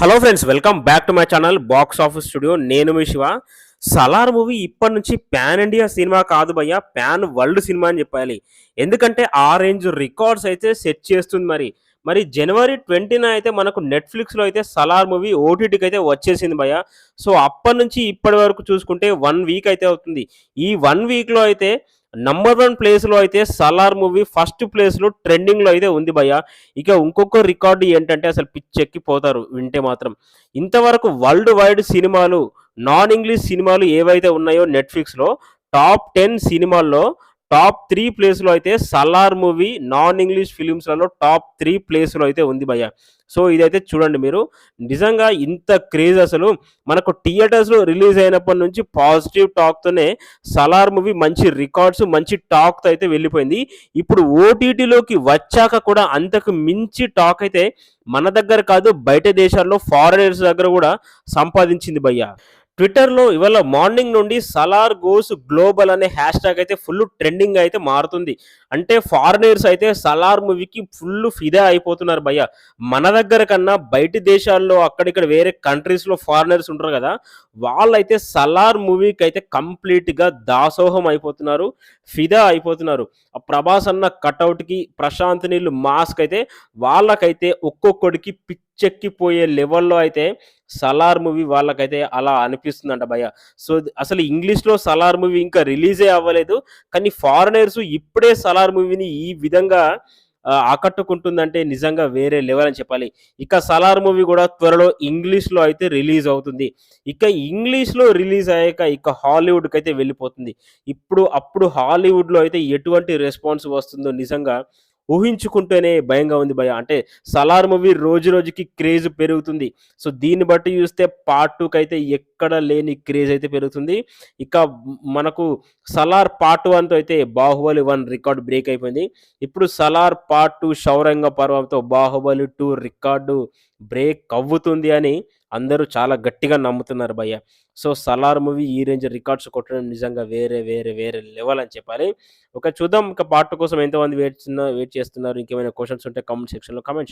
Hello friends, welcome back to my channel box office studio. నేను మీ Shiva. Salaar movie ఇప్పటి నుంచి pan India cinema కాదు భయ్య, పాన్ వరల్డ్ సినిమా అని చెప్పాలి. ఎందుకంటే ఆ రేంజ్ రికార్డ్స్ అయితే సెట్ చేస్తుంది. మరి జనవరి 20న అయితే మనకు నెట్ఫ్లిక్స్లో అయితే సలార్ మూవీ ఓటీటీకి అయితే వచ్చేసింది భయ్య. సో అప్పటి నుంచి ఇప్పటి వరకు చూసుకుంటే 1 వీక్ అయితే అవుతుంది. ఈ 1 వీక్లో అయితే నంబర్ 1 ప్లేస్లో అయితే సలార్ మూవీ ఫస్ట్ ప్లేస్లో ట్రెండింగ్లో అయితే ఉంది భయ్య. ఇక ఇంకొక రికార్డు ఏంటంటే అసలు పిచ్చెక్కిపోతారు వింటే మాత్రం. ఇంతవరకు వరల్డ్ వైడ్ సినిమాలు, నాన్ ఇంగ్లీష్ సినిమాలు ఏవైతే ఉన్నాయో నెట్ఫ్లిక్స్లో టాప్ 10 సినిమాల్లో టాప్ 3 ప్లేస్లో అయితే సలార్ మూవీ నాన్ ఇంగ్లీష్ ఫిలిమ్స్లలో టాప్ 3 ప్లేస్లో అయితే ఉంది భయ్య. సో ఇదైతే చూడండి మీరు, నిజంగా ఇంత క్రేజ్ అసలు. మనకు థియేటర్స్లో రిలీజ్ అయినప్పటి నుంచి పాజిటివ్ టాక్తోనే సలార్ మూవీ మంచి రికార్డ్స్, మంచి టాక్తో అయితే వెళ్ళిపోయింది. ఇప్పుడు ఓటీటీలోకి వచ్చాక కూడా అంతకు మించి టాక్ అయితే మన దగ్గర కాదు, బయట దేశాల్లో ఫారినర్స్ దగ్గర కూడా సంపాదించింది భయ్య. ట్విట్టర్లో ఇవాళ మార్నింగ్ నుండి సలార్ గోస్ గ్లోబల్ అనే హ్యాష్ ట్యాగ్ అయితే ఫుల్ ట్రెండింగ్ అయితే మారుతుంది. అంటే ఫారినర్స్ అయితే సలార్ మూవీకి ఫుల్ ఫిదా అయిపోతున్నారు భయ్య. మన దగ్గర కన్నా బయటి దేశాల్లో అక్కడిక్కడ వేరే కంట్రీస్లో ఫారినర్స్ ఉంటారు కదా, వాళ్ళైతే సలార్ మూవీకి అయితే కంప్లీట్గా దాసోహం అయిపోతున్నారు, ఫిదా అయిపోతున్నారు. ఆ ప్రభాస్ అన్న కటౌట్కి, ప్రశాంత్ నీళ్ళు మాస్క్ అయితే వాళ్ళకైతే ఒక్కొక్కడికి పిచ్చెక్కిపోయే లెవెల్లో అయితే సలార్ మూవీ వాళ్ళకైతే అలా అనిపిస్తుందంట భయ్య. సో అసలు ఇంగ్లీష్లో సలార్ మూవీ ఇంకా రిలీజే అవ్వలేదు, కానీ ఫారినర్స్ ఇప్పుడే సలార్ మూవీని ఈ విధంగా ఆకట్టుకుంటుందంటే నిజంగా వేరే లెవెల్ అని చెప్పాలి. ఇక సలార్ మూవీ కూడా త్వరలో ఇంగ్లీష్లో అయితే రిలీజ్ అవుతుంది. ఇక ఇంగ్లీష్లో రిలీజ్ అయ్యాక ఇక హాలీవుడ్కి అయితే వెళ్ళిపోతుంది. అప్పుడు హాలీవుడ్లో అయితే ఎటువంటి రెస్పాన్స్ వస్తుందో నిజంగా ఊహించుకుంటేనే భయంగా ఉంది భయ్య. అంటే సలార్ మూవీ రోజు రోజుకి క్రేజ్ పెరుగుతుంది. సో దీన్ని బట్టి చూస్తే పార్ట్ 2కి అయితే ఎక్కడ లేని క్రేజ్ అయితే పెరుగుతుంది. ఇక మనకు సలార్ పార్ట్ 1తో అయితే బాహుబలి 1 రికార్డ్ బ్రేక్ అయిపోయింది. ఇప్పుడు సలార్ పార్ట్ 2 శౌర్యంగ పర్వంతో బాహుబలి 2 రికార్డు బ్రేక్ అవ్వుతుంది అని అందరూ చాలా గట్టిగా నమ్ముతున్నారు భయ్య. సో సలార్ మూవీ ఈ రేంజ్ రికార్డ్స్ కొట్టడం నిజంగా వేరే వేరే వేరే లెవెల్ అని చెప్పాలి. చూద్దాం ఇక పార్ట్ 2 కోసం ఎంతమంది వెయిట్ చేస్తున్నారు. ఇంకేమైనా క్వశ్చన్స్ ఉంటే కామెంట్ సెక్షన్లో కామెంట్